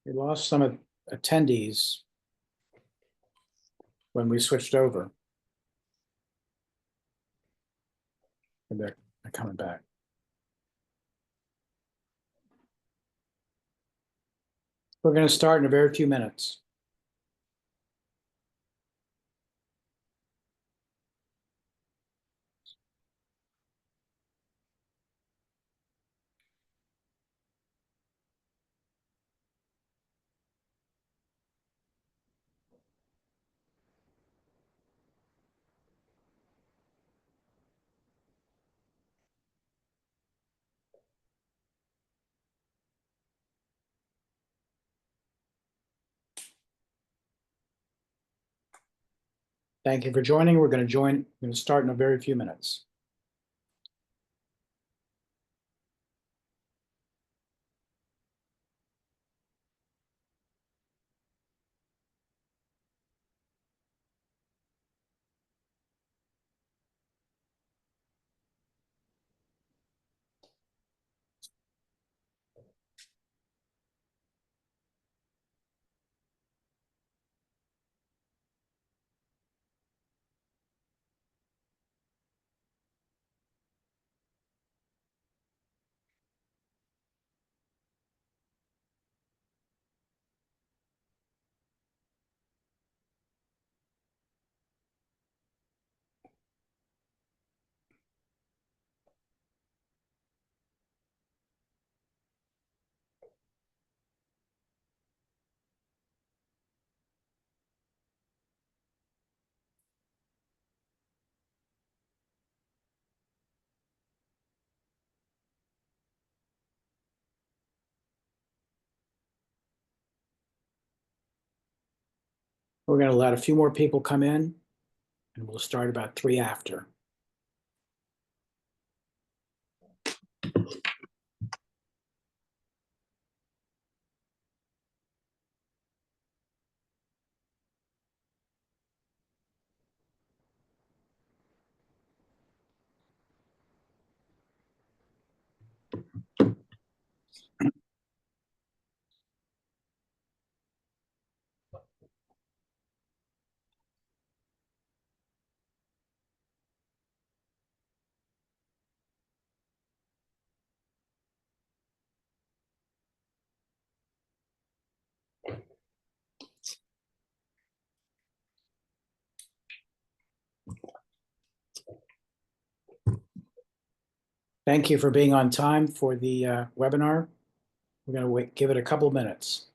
We lost some attendees when we switched over. And they're coming back. We're going to start in a very few minutes. Thank you for joining. We're going to start in a very few minutes. We're going to let a few more people come in, and we'll start about 3 after. Thank you for being on time for the webinar. We're going to give it a couple of minutes.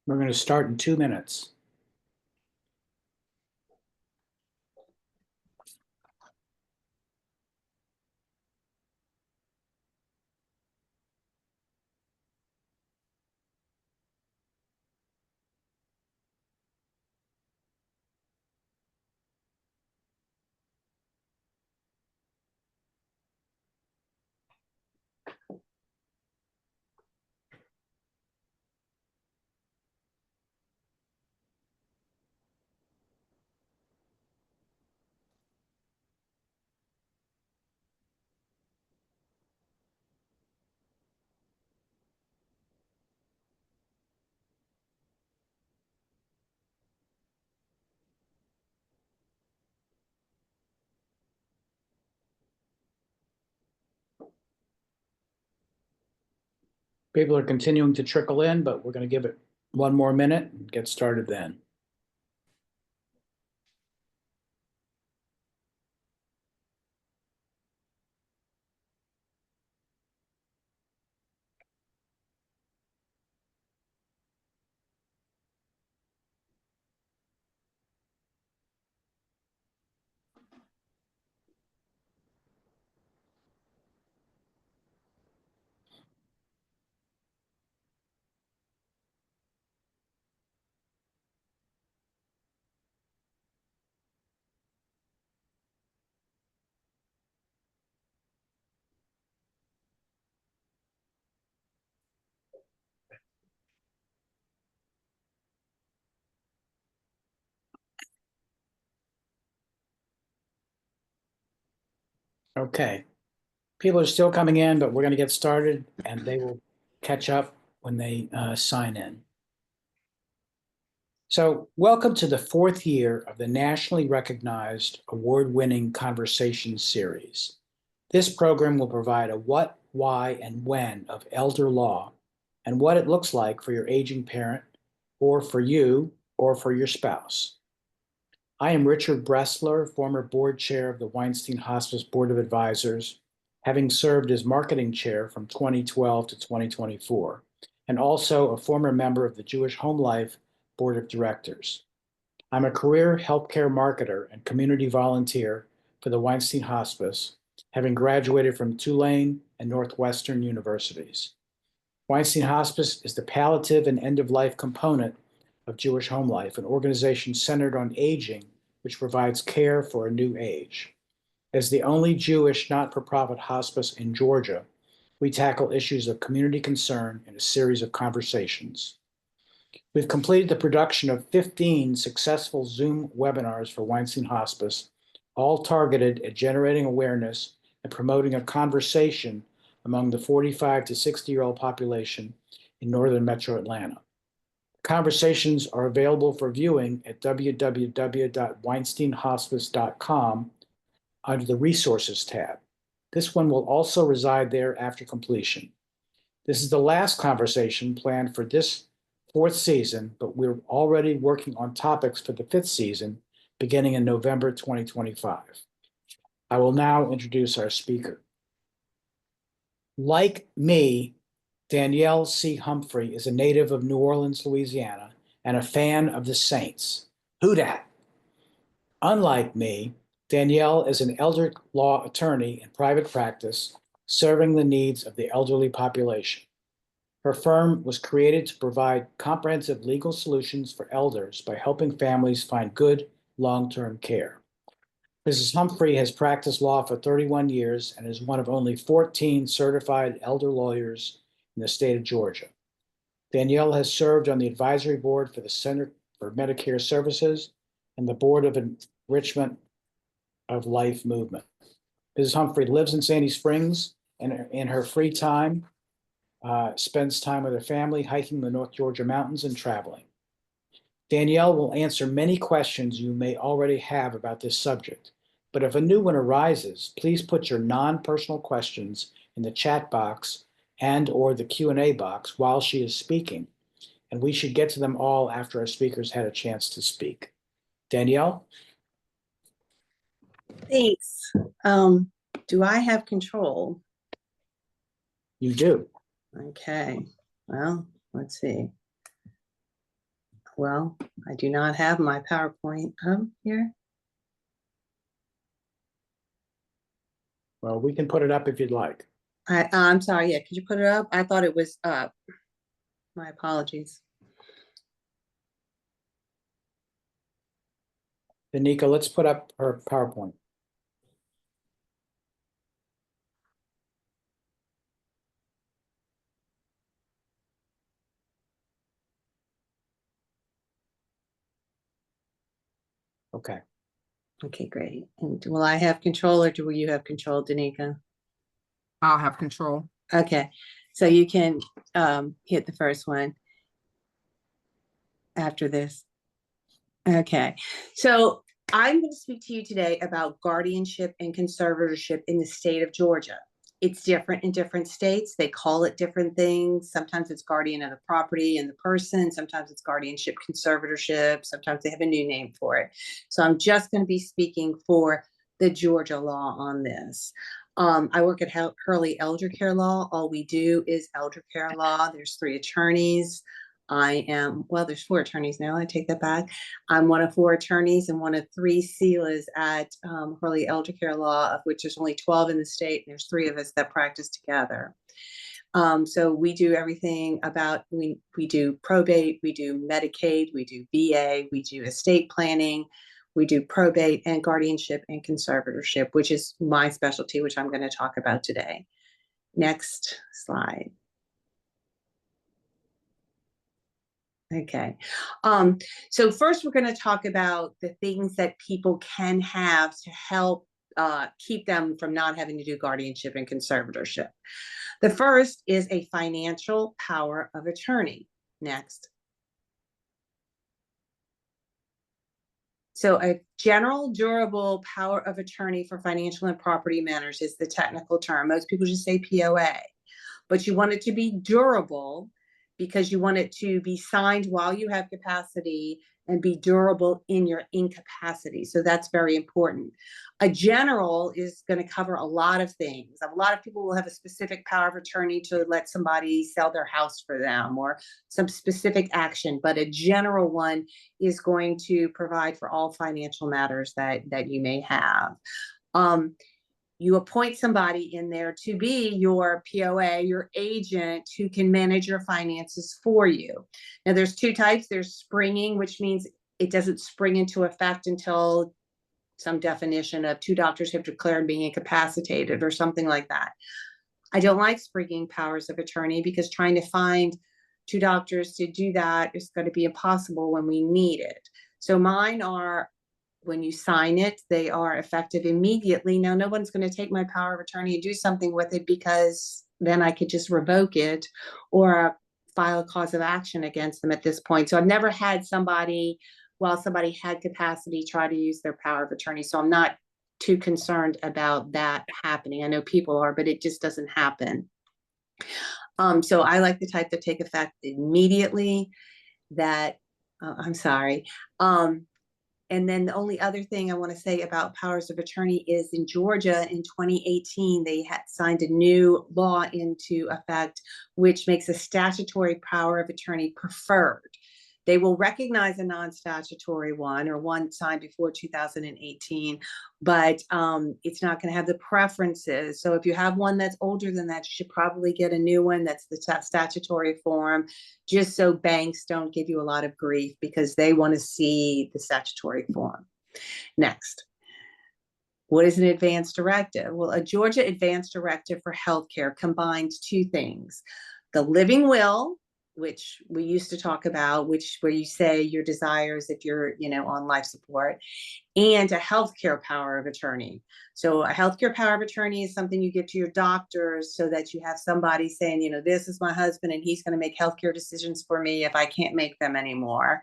We're going to start in 2 minutes. People are continuing to trickle in, but we're going to give it 1 more minute and get started then. Okay. People are still coming in, but we're going to get started and they will catch up when they sign in. So, welcome to the fourth year of the nationally recognized award-winning Conversation series. This program will provide a what, why, and when of elder law and what it looks like for your aging parent or for you or for your spouse. I am Richard Bressler, former board chair of the Weinstein Hospice Board of Advisors, having served as marketing chair from 2012 to 2024, and also a former member of the Jewish Home Life Board of Directors. I'm a career healthcare marketer and community volunteer for the Weinstein Hospice, having graduated from Tulane and Northwestern universities. Weinstein Hospice is the palliative and end-of-life component of Jewish Home Life, an organization centered on aging, which provides care for a new age. As the only Jewish not-for-profit hospice in Georgia, we tackle issues of community concern in a series of conversations. We've completed the production of 15 successful Zoom webinars for Weinstein Hospice, all targeted at generating awareness and promoting a conversation among the 45 to 60-year-old population in northern metro Atlanta. Conversations are available for viewing at www.weinsteinhospice.com under the Resources tab. This one will also reside there after completion. This is the last conversation planned for this fourth season, but we're already working on topics for the fifth season beginning in November 2025. I will now introduce our speaker. Like me, Danielle C. Humphrey is a native of New Orleans, Louisiana, and a fan of the Saints. Who dat? Unlike me, Danielle is an elder law attorney in private practice, serving the needs of the elderly population. Her firm was created to provide comprehensive legal solutions for elders by helping families find good long-term care. Mrs. Humphrey has practiced law for 31 years and is one of only 14 certified elder lawyers in the state of Georgia. Danielle has served on the advisory board for the Center for Medicare Services and the Board of Enrichment of Life movement. Mrs. Humphrey lives in Sandy Springs and in her free time spends time with her family, hiking the North Georgia mountains and traveling. Danielle will answer many questions you may already have about this subject, but if a new one arises, please put your non-personal questions in the chat box and/or the Q&A box while she is speaking, and we should get to them all after our speakers had a chance to speak. Danielle? Thanks. Do I have control? You do. Okay. Well, let's see. Well, I do not have my PowerPoint up here. Well, we can put it up if you'd like. I'm sorry. Yeah, could you put it up? I thought it was up. My apologies. Danica, let's put up her PowerPoint. Okay. Okay, great. And will I have control or do you have control, Danica? I'll have control. Okay, so you can hit the first one after this. Okay, so I'm going to speak to you today about guardianship and conservatorship in the state of Georgia. It's different in different states. They call it different things. Sometimes it's guardian of the property and the person. Sometimes it's guardianship conservatorship. Sometimes they have a new name for it. So I'm just going to be speaking for the Georgia law on this. I work at Hurley Elder Care Law. All we do is elder care law. There's 3 attorneys. There's 4 attorneys now. I take that back. I'm one of 4 attorneys and one of 3 SELAs at Hurley Elder Care Law, of which there's only 12 in the state. And there's 3 of us that practice together. So we do everything about, we do probate, we do Medicaid, we do VA, we do estate planning, we do probate and guardianship and conservatorship, which is my specialty, which I'm going to talk about today. Next slide. Okay. So first we're going to talk about the things that people can have to help keep them from not having to do guardianship and conservatorship. The first is a financial power of attorney. Next. So a general durable power of attorney for financial and property matters is the technical term. Most people just say POA, but you want it to be durable because you want it to be signed while you have capacity and be durable in your incapacity. So that's very important. A general is going to cover a lot of things. A lot of people will have a specific power of attorney to let somebody sell their house for them or some specific action, but a general one is going to provide for all financial matters that you may have. You appoint somebody in there to be your POA, your agent who can manage your finances for you. Now there's two types. There's springing, which means it doesn't spring into effect until some definition of 2 doctors have declared being incapacitated or something like that. I don't like springing powers of attorney because trying to find 2 doctors to do that is going to be impossible when we need it. So mine are, when you sign it, they are effective immediately. Now, no one's going to take my power of attorney and do something with it because then I could just revoke it or file a cause of action against them at this point. So I've never had somebody, while somebody had capacity, try to use their power of attorney. So I'm not too concerned about that happening. I know people are, but it just doesn't happen. So I like the type that take effect immediately. And then the only other thing I want to say about powers of attorney is in Georgia in 2018, they had signed a new law into effect, which makes a statutory power of attorney preferred. They will recognize a non-statutory one or one signed before 2018, but it's not going to have the preferences. So if you have one that's older than that, you should probably get a new one that's the statutory form, just so banks don't give you a lot of grief because they want to see the statutory form. Next. What is an advance directive? Well, a Georgia advance directive for healthcare combines 2 things. The living will, which we used to talk about, where you say your desires if you're, on life support, and a healthcare power of attorney. So a healthcare power of attorney is something you give to your doctors so that you have somebody saying, this is my husband and he's going to make healthcare decisions for me if I can't make them anymore.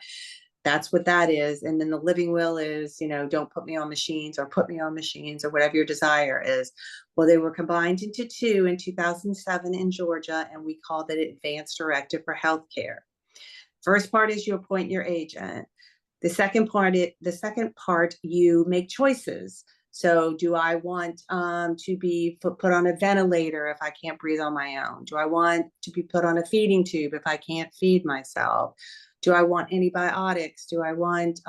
That's what that is. And then the living will is, don't put me on machines or put me on machines or whatever your desire is. Well, they were combined into 2 in 2007 in Georgia, and we called it Advance Directive for Healthcare. First part is you appoint your agent. The second part, you make choices. So do I want to be put on a ventilator if I can't breathe on my own? Do I want to be put on a feeding tube if I can't feed myself? Do I want antibiotics? Do I want,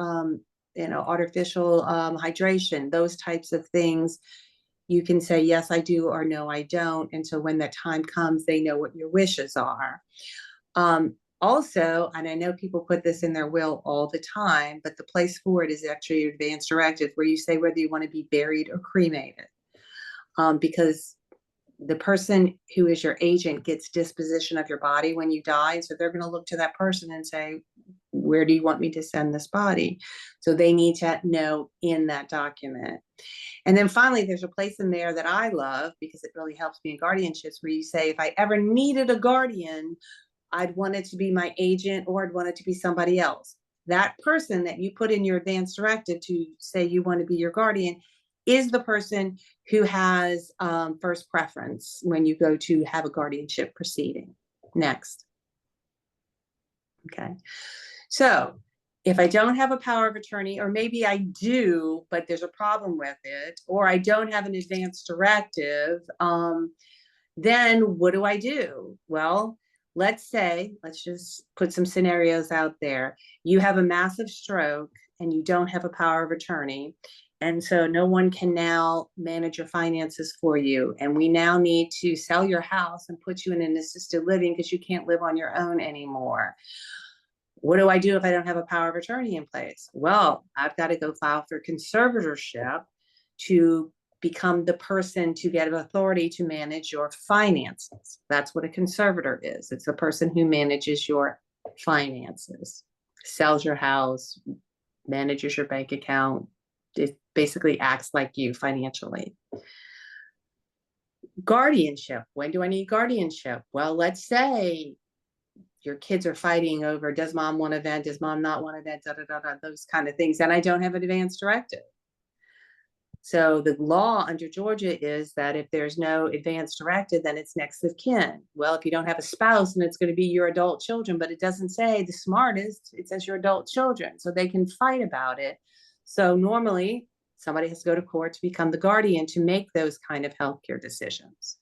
artificial hydration? Those types of things. You can say, yes, I do, or no, I don't. And so when that time comes, they know what your wishes are. Also, and I know people put this in their will all the time, but the place for it is actually your advance directive where you say whether you want to be buried or cremated. Because the person who is your agent gets disposition of your body when you die. And so they're going to look to that person and say, where do you want me to send this body? So they need to know in that document. And then finally, there's a place in there that I love because it really helps me in guardianships where you say, if I ever needed a guardian, I'd want it to be my agent or I'd want it to be somebody else. That person that you put in your advance directive to say you want to be your guardian is the person who has first preference when you go to have a guardianship proceeding. Next. Okay. So if I don't have a power of attorney, or maybe I do, but there's a problem with it, or I don't have an advance directive, then what do I do? Well, let's just put some scenarios out there. You have a massive stroke and you don't have a power of attorney. And so no one can now manage your finances for you. And we now need to sell your house and put you in an assisted living because you can't live on your own anymore. What do I do if I don't have a power of attorney in place? Well, I've got to go file for conservatorship to become the person to get authority to manage your finances. That's what a conservator is. It's a person who manages your finances, sells your house, manages your bank account, it basically acts like you financially. Guardianship. When do I need guardianship? Well, let's say your kids are fighting over, does mom want to vent? Does mom not want to vent? Those kind of things. And I don't have an advance directive. So the law under Georgia is that if there's no advance directive, then it's next of kin. Well, if you don't have a spouse, then it's going to be your adult children, but it doesn't say the smartest, it says your adult children. So they can fight about it. So normally somebody has to go to court to become the guardian to make those kind of healthcare decisions.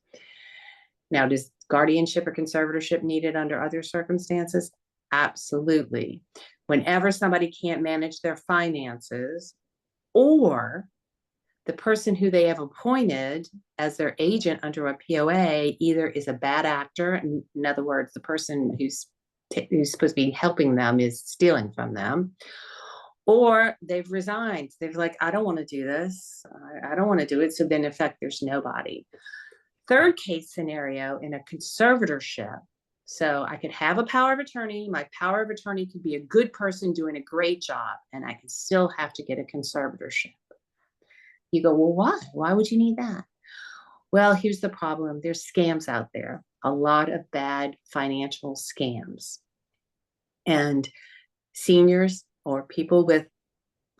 Now, does guardianship or conservatorship needed under other circumstances? Absolutely. Whenever somebody can't manage their finances, or the person who they have appointed as their agent under a POA either is a bad actor, in other words, the person who's supposed to be helping them is stealing from them, or they've resigned. They're like, I don't want to do this. I don't want to do it. So then in fact, there's nobody. Third case scenario in a conservatorship. So I could have a power of attorney. My power of attorney could be a good person doing a great job, and I can still have to get a conservatorship. You go, well, why? Why would you need that? Well, here's the problem. There's scams out there, a lot of bad financial scams. And seniors or people with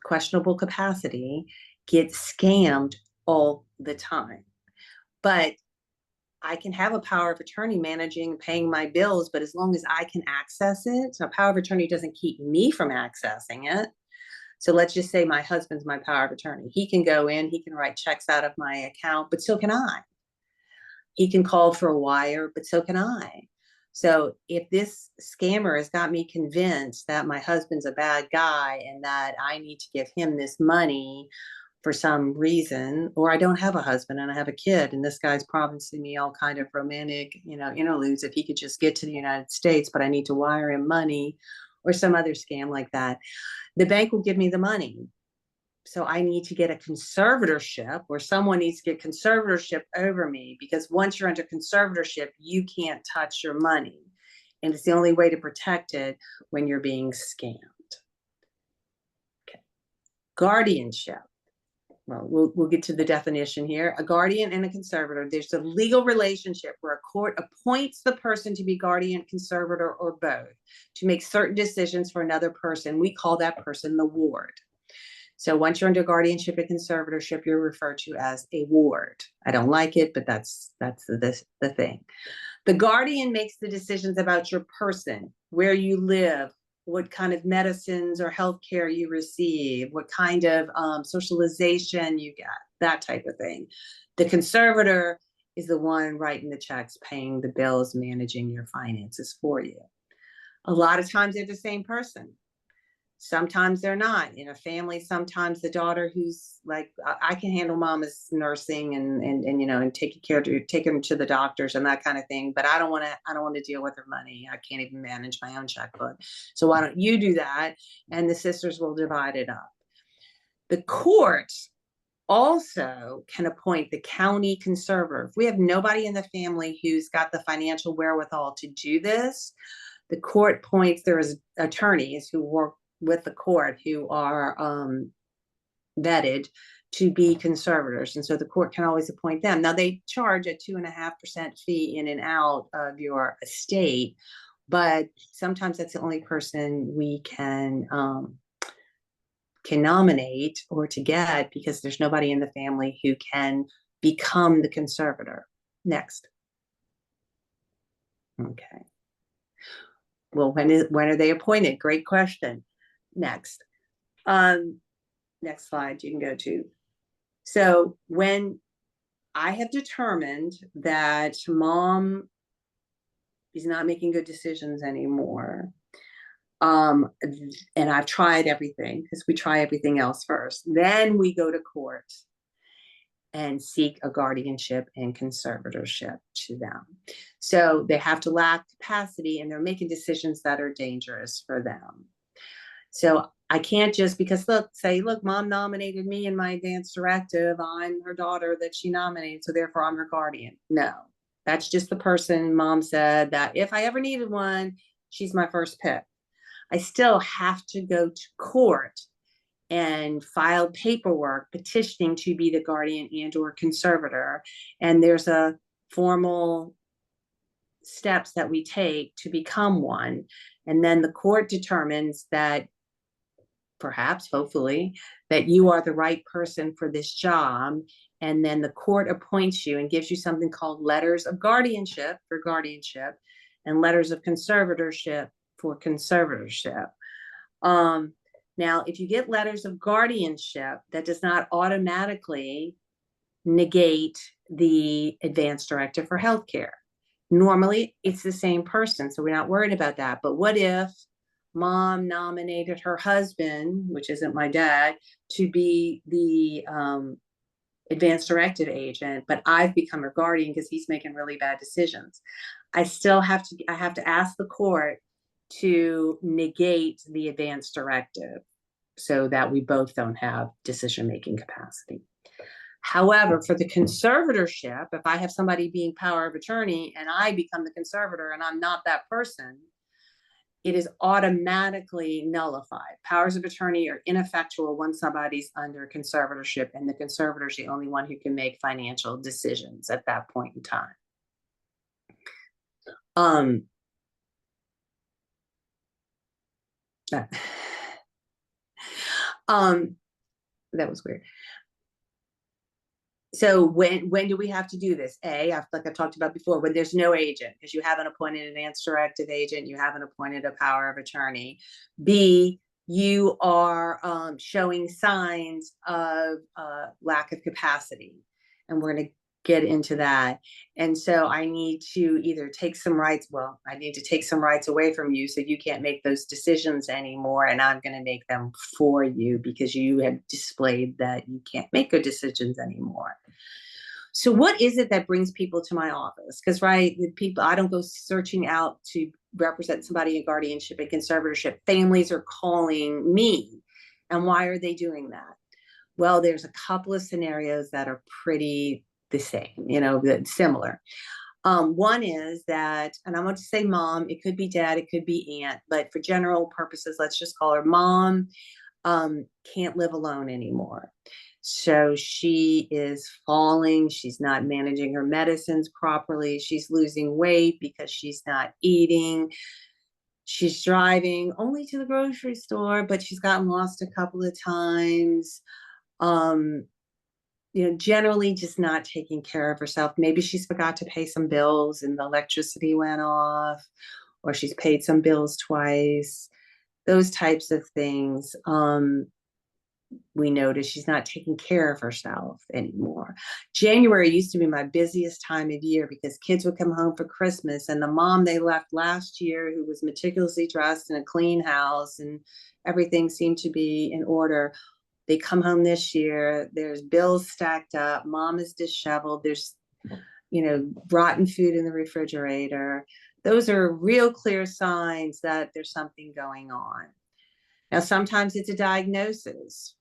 questionable capacity get scammed all the time. But I can have a power of attorney managing, paying my bills, but as long as I can access it, so a power of attorney doesn't keep me from accessing it. So let's just say my husband's my power of attorney. He can go in, he can write checks out of my account, but so can I. He can call for a wire, but so can I. So if this scammer has got me convinced that my husband's a bad guy and that I need to give him this money for some reason, or I don't have a husband and I have a kid, and this guy's promising me all kind of romantic, interludes if he could just get to the United States, but I need to wire him money or some other scam like that. The bank will give me the money. So I need to get a conservatorship, or someone needs to get conservatorship over me, because once you're under conservatorship, you can't touch your money. And it's the only way to protect it when you're being scammed. Okay. Guardianship. Well, we'll get to the definition here. A guardian and a conservator. There's a legal relationship where a court appoints the person to be guardian, conservator, or both to make certain decisions for another person. We call that person the ward. So once you're under guardianship and conservatorship, you're referred to as a ward. I don't like it, but that's the thing. The guardian makes the decisions about your person, where you live, what kind of medicines or health care you receive, what kind of socialization you get, that type of thing. The conservator is the one writing the checks, paying the bills, managing your finances for you. A lot of times they're the same person. Sometimes they're not. In a family, sometimes the daughter who's like, I can handle mama's nursing and taking them to the doctors and that kind of thing, but I don't want to deal with her money. I can't even manage my own checkbook. So why don't you do that? And the sisters will divide it up. The court also can appoint the county conservator. If we have nobody in the family who's got the financial wherewithal to do this, the court appoints, there's attorneys who work with the court who are vetted to be conservators. And so the court can always appoint them. Now they charge a 2.5% fee in and out of your estate, but sometimes that's the only person we can nominate or to get, because there's nobody in the family who can become the conservator. Next. Okay. Well, when are they appointed? Great question. Next. Next slide you can go to. So when I have determined that mom is not making good decisions anymore, and I've tried everything, because we try everything else first, then we go to court and seek a guardianship and conservatorship to them. So they have to lack capacity, and they're making decisions that are dangerous for them. So I can't just, because look, mom nominated me in my advance directive. I'm her daughter that she nominated, so therefore I'm her guardian. No, that's just the person mom said that if I ever needed one, she's my first pick. I still have to go to court and filed paperwork petitioning to be the guardian and or conservator. And there's a formal steps that we take to become one. And then the court determines that perhaps, hopefully, that you are the right person for this job. And then the court appoints you and gives you something called letters of guardianship for guardianship and letters of conservatorship for conservatorship. Now, if you get letters of guardianship, that does not automatically negate the advance directive for healthcare. Normally, it's the same person, so we're not worried about that. But what if mom nominated her husband, which isn't my dad, to be the advance directive agent, but I've become her guardian because he's making really bad decisions? I have to ask the court to negate the advance directive so that we both don't have decision-making capacity. However, for the conservatorship, if I have somebody being power of attorney and I become the conservator and I'm not that person, it is automatically nullified. Powers of attorney are ineffectual once somebody's under conservatorship, and the conservator is the only one who can make financial decisions at that point in time. That was weird. So when do we have to do this? Like I've talked about before, when there's no agent, because you haven't appointed an advance directive agent, you haven't appointed a power of attorney. B, you are showing signs of lack of capacity, and we're going to get into that. And so I need to either take some rights. Well, I need to take some rights away from you, so you can't make those decisions anymore, and I'm going to make them for you because you have displayed that you can't make good decisions anymore. So what is it that brings people to my office? Because I don't go searching out to represent somebody in guardianship and conservatorship. Families are calling me. And why are they doing that? Well, there's a couple of scenarios that are pretty the same, similar. One is that, and I'm going to say mom, it could be dad, it could be aunt, but for general purposes, let's just call her mom, can't live alone anymore. So she is falling, she's not managing her medicines properly, she's losing weight because she's not eating. She's driving only to the grocery store, but she's gotten lost a couple of times. Generally just not taking care of herself. Maybe she's forgot to pay some bills and the electricity went off, or she's paid some bills twice, those types of things. We notice she's not taking care of herself anymore. January used to be my busiest time of year because kids would come home for Christmas, and the mom they left last year, who was meticulously dressed in a clean house and everything seemed to be in order, they come home this year, there's bills stacked up, mom is disheveled, there's, rotten food in the refrigerator. Those are real clear signs that there's something going on. Now, sometimes it's a diagnosis.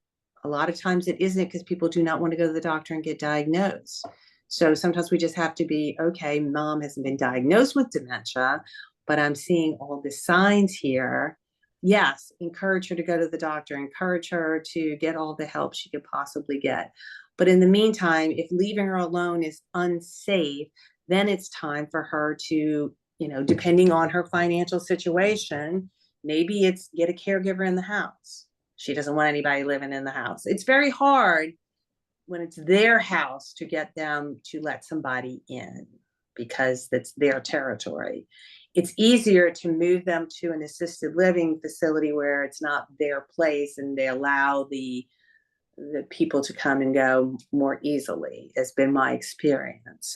A lot of times it isn't, because people do not want to go to the doctor and get diagnosed. So sometimes we just have to be, okay, mom hasn't been diagnosed with dementia, but I'm seeing all the signs here. Yes, encourage her to go to the doctor, encourage her to get all the help she could possibly get. But in the meantime, if leaving her alone is unsafe, then it's time for her to, depending on her financial situation, maybe it's get a caregiver in the house. She doesn't want anybody living in the house. It's very hard when it's their house to get them to let somebody in because that's their territory. It's easier to move them to an assisted living facility where it's not their place and they allow the people to come and go more easily, has been my experience.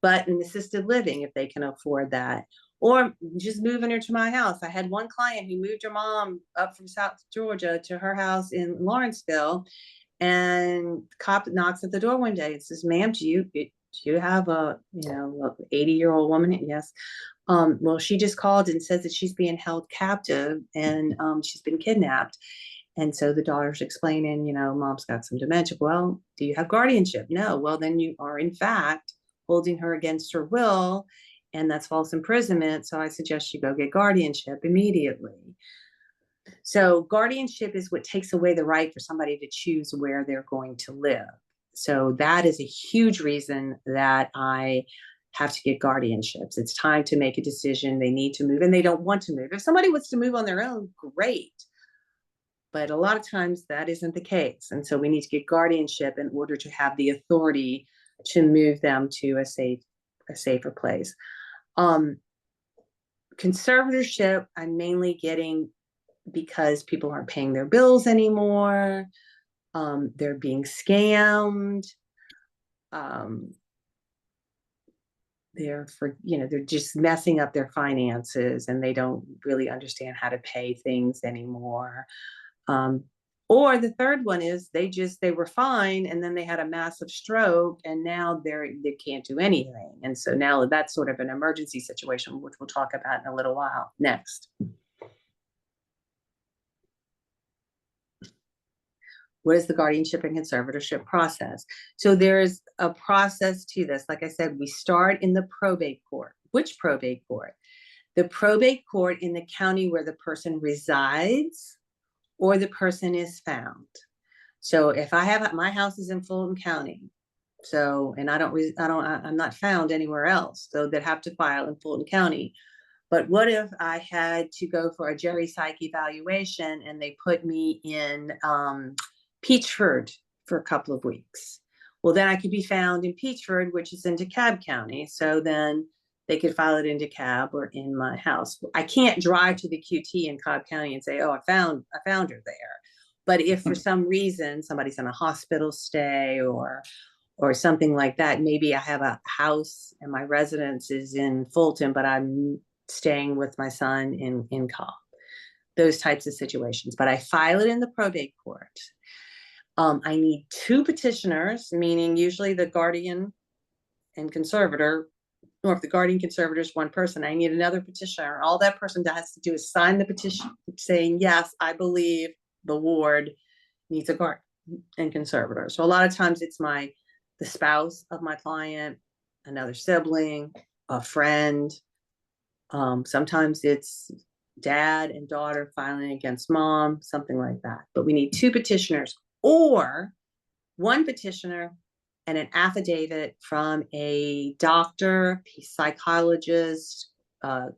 But in assisted living, if they can afford that, or just moving her to my house. I had one client who moved her mom up from South Georgia to her house in Lawrenceville, and cop knocks at the door one day and says, "Ma'am, do you have a 80-year-old woman?" Yes. Well, she just called and says that she's being held captive and she's been kidnapped. And so the daughter's explaining, mom's got some dementia. Well, do you have guardianship? No. Well, then you are in fact holding her against her will, and that's false imprisonment. So I suggest you go get guardianship immediately. So guardianship is what takes away the right for somebody to choose where they're going to live. So that is a huge reason that I have to get guardianships. It's time to make a decision. They need to move and they don't want to move. If somebody wants to move on their own, great. But a lot of times that isn't the case. And so we need to get guardianship in order to have the authority to move them to a safer place. Conservatorship, I'm mainly getting because people aren't paying their bills anymore. They're being scammed. They're just messing up their finances and they don't really understand how to pay things anymore. Or the third one is they were fine and then they had a massive stroke and now they can't do anything. And so now that's sort of an emergency situation, which we'll talk about in a little while next. What is the guardianship and conservatorship process? So there's a process to this. Like I said, we start in the probate court. Which probate court? The probate court in the county where the person resides or the person is found. So if my house is in Fulton County, and I'm not found anywhere else, so they'd have to file in Fulton County. But what if I had to go for a Jerry Psych evaluation and they put me in Peachford for a couple of weeks? Well, then I could be found in Peachford, which is in DeKalb County. So then they could file it in DeKalb or in my house. I can't drive to the QT in Cobb County and say, oh, I found her there. But if for some reason somebody's in a hospital stay or something like that, maybe I have a house and my residence is in Fulton, but I'm staying with my son in Cobb. Those types of situations. But I file it in the probate court. I need 2 petitioners, meaning usually the guardian and conservator, or if the guardian conservator is one person, I need another petitioner. All that person has to do is sign the petition saying, yes, I believe the ward needs a guardian and conservator. So a lot of times it's the spouse of my client, another sibling, a friend. Sometimes it's dad and daughter filing against mom, something like that. But we need 2 petitioners or 1 petitioner and an affidavit from a doctor, psychologist,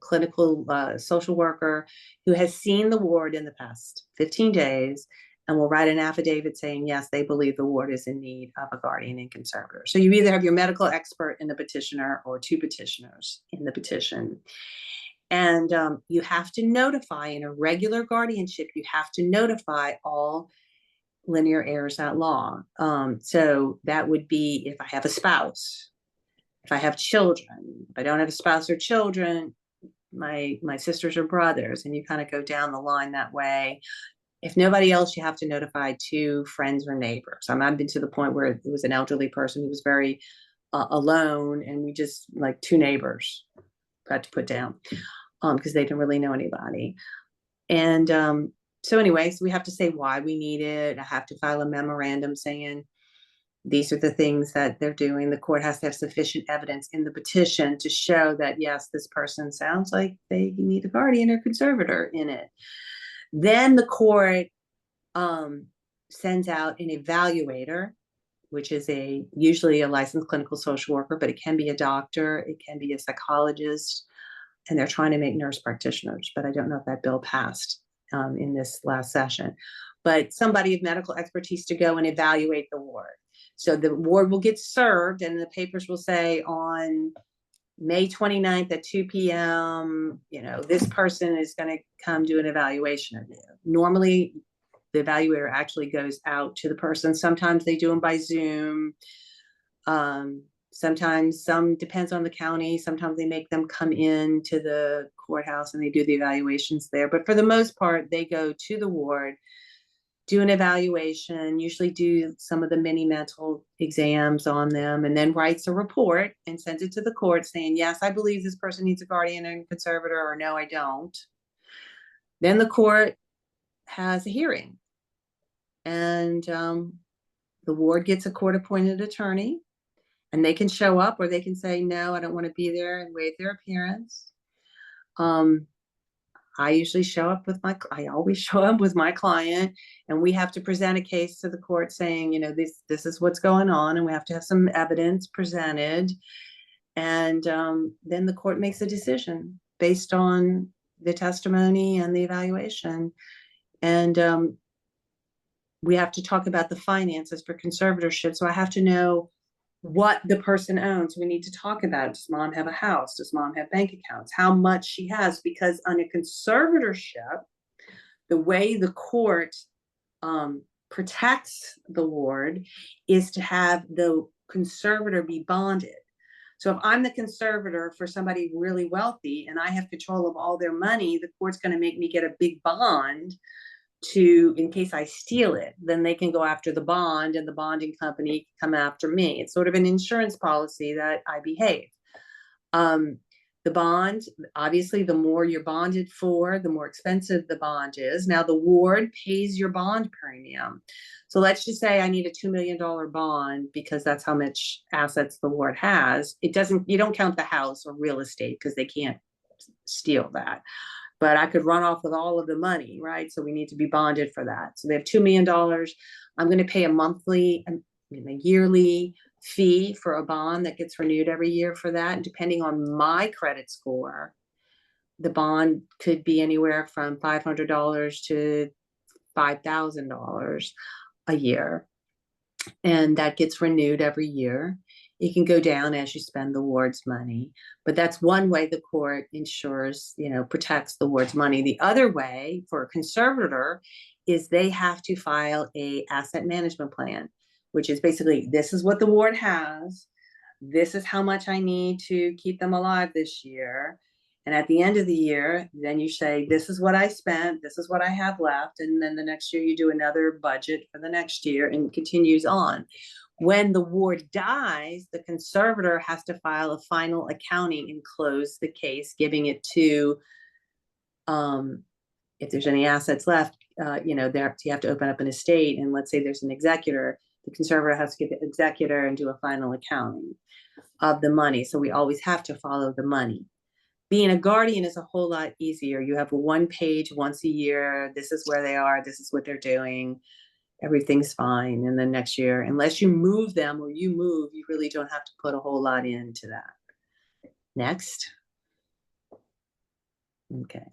clinical social worker who has seen the ward in the past 15 days and will write an affidavit saying, yes, they believe the ward is in need of a guardian and conservator. So you either have your medical expert in the petitioner or 2 petitioners in the petition. And you have to notify in a regular guardianship, you have to notify all linear heirs at law. So that would be if I have a spouse, if I have children, if I don't have a spouse or children, my sisters or brothers, and you kind of go down the line that way. If nobody else, you have to notify 2 friends or neighbors. I've been to the point where it was an elderly person who was very alone, and we just 2 neighbors got to put down because they didn't really know anybody. And so anyways, we have to say why we need it. I have to file a memorandum saying these are the things that they're doing. The court has to have sufficient evidence in the petition to show that, yes, this person sounds like they need a guardian or conservator in it. Then the court sends out an evaluator, which is usually a licensed clinical social worker, but it can be a doctor, it can be a psychologist, and they're trying to make nurse practitioners, but I don't know if that bill passed in this last session. But somebody of medical expertise to go and evaluate the ward. So the ward will get served and the papers will say on May 29th at 2 p.m., this person is going to come do an evaluation of you. Normally, the evaluator actually goes out to the person. Sometimes they do them by Zoom. Sometimes depends on the county. Sometimes they make them come in to the courthouse and they do the evaluations there. But for the most part, they go to the ward, do an evaluation, usually do some of the mini mental exams on them, and then writes a report and sends it to the court saying, yes, I believe this person needs a guardian and conservator, or no, I don't. Then the court has a hearing. And the ward gets a court-appointed attorney, and they can show up or they can say, no, I don't want to be there, and waive their appearance. I usually show up with I always show up with my client, and we have to present a case to the court saying, this is what's going on, and we have to have some evidence presented. And then the court makes a decision based on the testimony and the evaluation. And we have to talk about the finances for conservatorship. So I have to know what the person owns. We need to talk about, does mom have a house? Does mom have bank accounts? How much she has? Because on a conservatorship, the way the court protects the ward is to have the conservator be bonded. So if I'm the conservator for somebody really wealthy and I have control of all their money, the court's going to make me get a big bond in case I steal it. Then they can go after the bond, and the bonding company can come after me. It's sort of an insurance policy that I behave. The bond, obviously, the more you're bonded for, the more expensive the bond is. Now the ward pays your bond premium. So let's just say I need a $2 million bond because that's how much assets the ward has. You don't count the house or real estate because they can't steal that. But I could run off with all of the money, right? So we need to be bonded for that. So they have $2 million. I'm going to pay a yearly fee for a bond that gets renewed every year for that. And depending on my credit score, the bond could be anywhere from $500 to $5,000 a year. And that gets renewed every year. It can go down as you spend the ward's money, but that's one way the court ensures, protects the ward's money. The other way for a conservator is they have to file a asset management plan, which is basically, this is what the ward has. This is how much I need to keep them alive this year. And at the end of the year, then you say, this is what I spent, this is what I have left. And then the next year you do another budget for the next year, and it continues on. When the ward dies, the conservator has to file a final accounting and close the case, giving it to, if there's any assets left, you have to open up an estate. And let's say there's an executor, the conservator has to get the executor and do a final accounting of the money. So we always have to follow the money. Being a guardian is a whole lot easier. You have one page once a year. This is where they are. This is what they're doing. Everything's fine. And then next year, unless you move them or you move, you really don't have to put a whole lot into that. Next. Okay.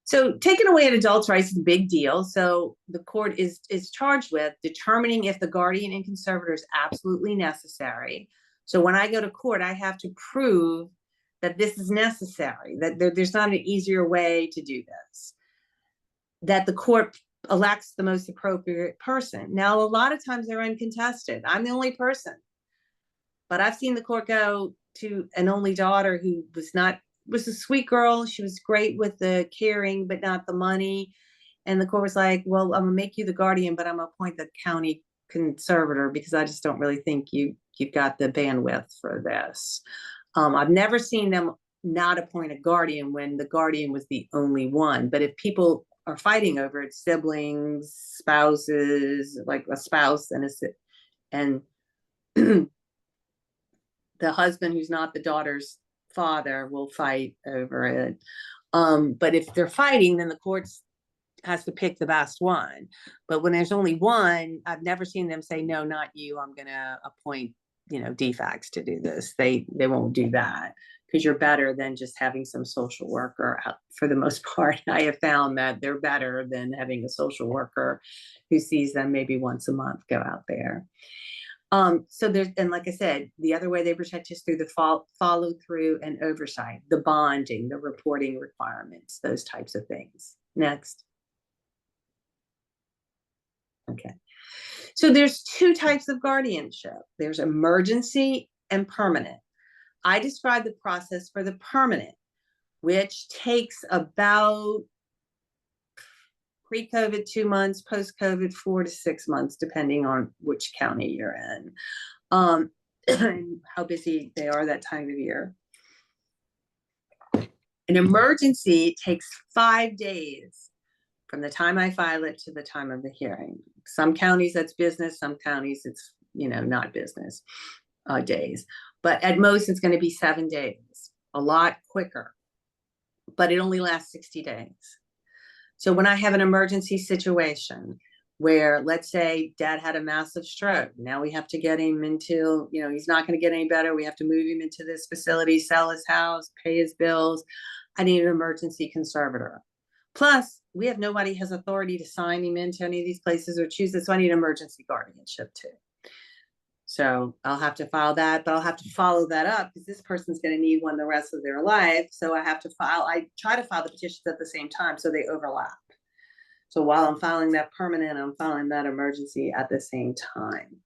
So taking away an adult's rights is a big deal. So the court is charged with determining if the guardian and conservator is absolutely necessary. So when I go to court, I have to prove that this is necessary, that there's not an easier way to do this, that the court elects the most appropriate person. Now, a lot of times they're uncontested. I'm the only person, but I've seen the court go to an only daughter who was a sweet girl. She was great with the caring, but not the money. And the court was like, well, I'm gonna make you the guardian, but I'm gonna appoint the county conservator because I just don't really think you've got the bandwidth for this. I've never seen them not appoint a guardian when the guardian was the only one. But if people are fighting over it, siblings, spouses, like a spouse and the husband who's not the daughter's father will fight over it. But if they're fighting, then the courts has to pick the best one. But when there's only one, I've never seen them say, no, not you. I'm going to appoint defects to do this. They won't do that because you're better than just having some social worker out. For the most part, I have found that they're better than having a social worker who sees them maybe once a month go out there. So there's, and like I said, the other way they protect is through the follow through and oversight, the bonding, the reporting requirements, those types of things. Next. Okay. So there's two types of guardianship. There's emergency and permanent. I describe the process for the permanent, which takes about pre-COVID 2 months, post-COVID 4 to 6 months, depending on which county you're in, and how busy they are that time of year. An emergency takes 5 days from the time I file it to the time of the hearing. Some counties that's business, some counties it's not business days, but at most it's going to be 7 days, a lot quicker. but it only lasts 60 days. So when I have an emergency situation where, let's say dad had a massive stroke, now we have to get him into, he's not going to get any better. We have to move him into this facility, sell his house, pay his bills. I need an emergency conservator. Plus, we have nobody has authority to sign him into any of these places or choose it. So I need emergency guardianship too. So I'll have to file that, but I'll have to follow that up because this person's going to need one the rest of their life. So I try to file the petitions at the same time so they overlap. So while I'm filing that permanent, I'm filing that emergency at the same time.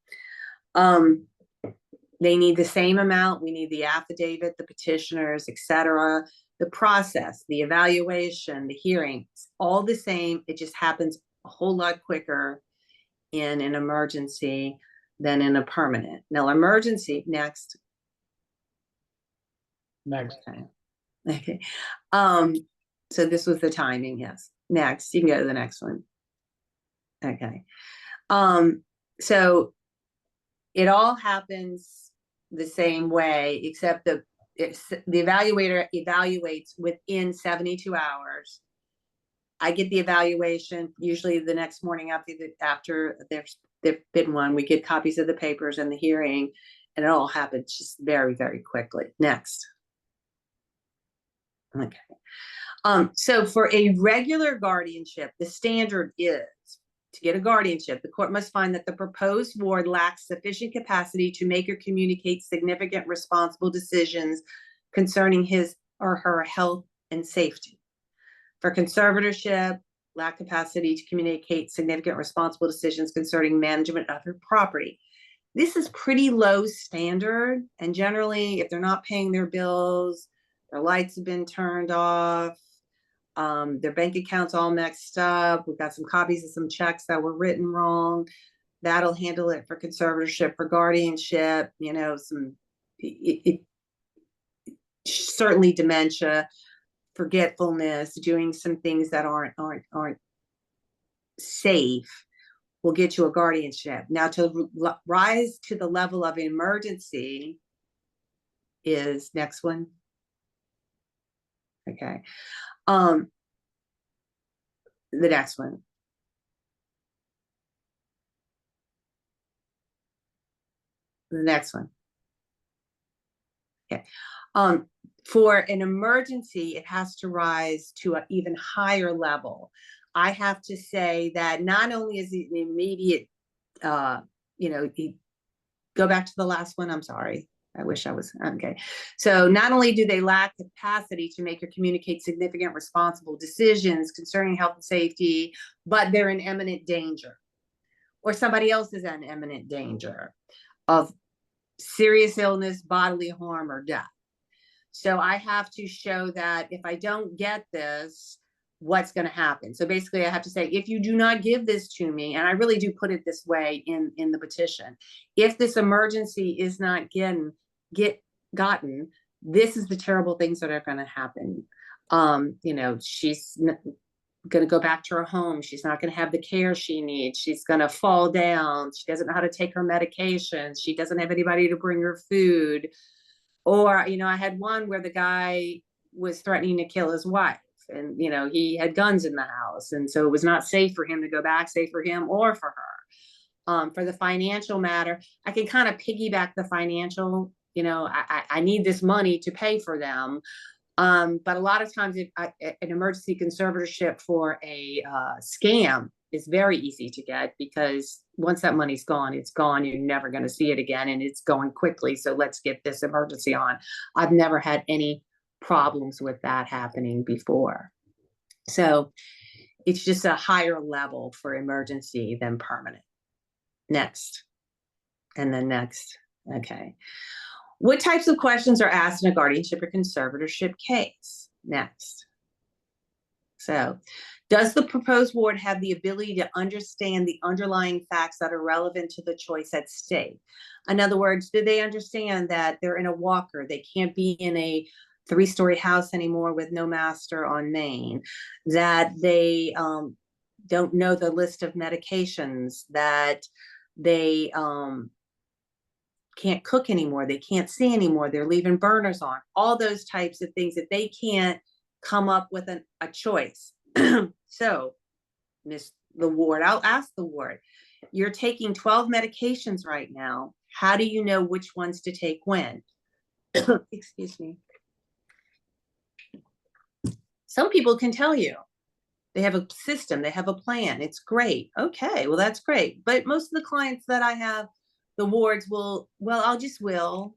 They need the same amount. We need the affidavit, the petitioners, etc. The process, the evaluation, the hearings, all the same. It just happens a whole lot quicker in an emergency than in a permanent. Now, emergency, next. Next. Okay. So this was the timing, yes. Next, you can go to the next one. Okay. So it all happens the same way, except the evaluator evaluates within 72 hours. I get the evaluation usually the next morning after there's been one. We get copies of the papers and the hearing, and it all happens just very, very quickly. Next. Okay. So for a regular guardianship, the standard is to get a guardianship, the court must find that the proposed ward lacks sufficient capacity to make or communicate significant responsible decisions concerning his or her health and safety. For conservatorship, lack capacity to communicate significant responsible decisions concerning management of their property. This is pretty low standard, and generally, if they're not paying their bills, their lights have been turned off, their bank accounts all mixed up, we've got some copies of some checks that were written wrong, that'll handle it for conservatorship. For guardianship, certainly dementia, forgetfulness, doing some things that aren't safe will get you a guardianship. Now, to rise to the level of emergency is next one. Okay. The next one. The next one. Okay. For an emergency, it has to rise to an even higher level. I have to say that not only is it an immediate, go back to the last one. I'm sorry. I wish I was, okay. So not only do they lack capacity to make or communicate significant responsible decisions concerning health and safety, but they're in imminent danger, or somebody else is in imminent danger of serious illness, bodily harm, or death. So I have to show that if I don't get this, what's going to happen. So basically I have to say, if you do not give this to me, and I really do put it this way in the petition, if this emergency is not gotten, this is the terrible things that are going to happen. She's going to go back to her home. She's not going to have the care she needs. She's going to fall down. She doesn't know how to take her medications. She doesn't have anybody to bring her food. Or, I had one where the guy was threatening to kill his wife, and, he had guns in the house. And so it was not safe for him to go back, safe for him or for her. For the financial matter, I can kind of piggyback the financial, I need this money to pay for them. But a lot of times an emergency conservatorship for a scam is very easy to get, because once that money's gone, it's gone. You're never going to see it again, and it's going quickly. So let's get this emergency on. I've never had any problems with that happening before. So it's just a higher level for emergency than permanent. Next. And then next. Okay. What types of questions are asked in a guardianship or conservatorship case? Next. So, does the proposed ward have the ability to understand the underlying facts that are relevant to the choice at stake? In other words, do they understand that they're in a walker? They can't be in a 3-story house anymore with no master on Main, that they don't know the list of medications, that they can't cook anymore, they can't see anymore, they're leaving burners on, all those types of things that they can't come up with a choice. So, the ward, I'll ask the ward, you're taking 12 medications right now. How do you know which ones to take when? Excuse me. Some people can tell you. They have a system, they have a plan. It's great. Okay, well, that's great. But most of the clients that I have, the wards will, well, I'll just will,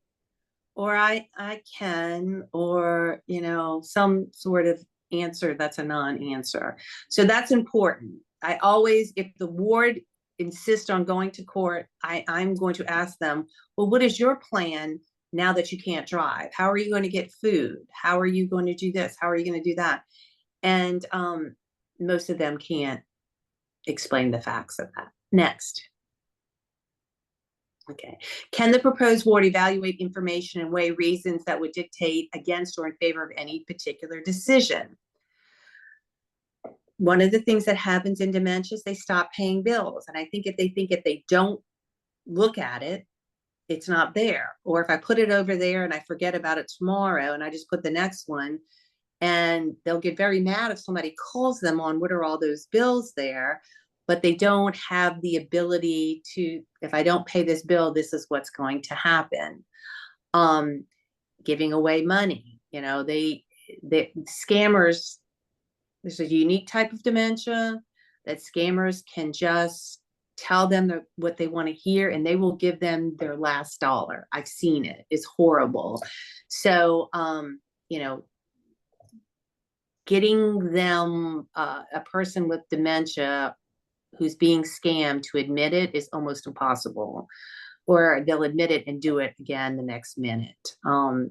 or I can, or, you know, some sort of answer that's a non-answer. So that's important. I always, if the ward insists on going to court, I'm going to ask them, well, what is your plan now that you can't drive? How are you going to get food? How are you going to do this? How are you going to do that? And most of them can't explain the facts of that. Next. Okay. Can the proposed ward evaluate information and weigh reasons that would dictate against or in favor of any particular decision? One of the things that happens in dementia is they stop paying bills. And I think if they don't look at it, it's not there. Or if I put it over there and I forget about it tomorrow and I just put the next one, and they'll get very mad if somebody calls them on what are all those bills there, but they don't have the ability to, if I don't pay this bill, this is what's going to happen. Giving away money, you know, the scammers, there's a unique type of dementia that scammers can just tell them what they want to hear, and they will give them their last dollar. I've seen it. It's horrible. So, you know, getting them, a person with dementia who's being scammed to admit it is almost impossible, or they'll admit it and do it again the next minute.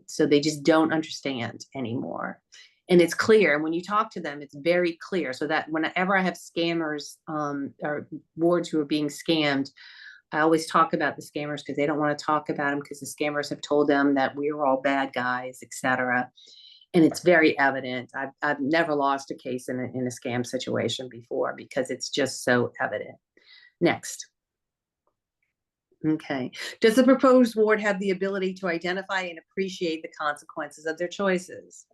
So they just don't understand anymore. And it's clear. And when you talk to them, it's very clear. So that whenever I have scammers or wards who are being scammed, I always talk about the scammers because they don't want to talk about them because the scammers have told them that we are all bad guys, etc. And it's very evident. I've never lost a case in a scam situation before because it's just so evident. Next. Okay. Does the proposed ward have the ability to identify and appreciate the consequences of their choices?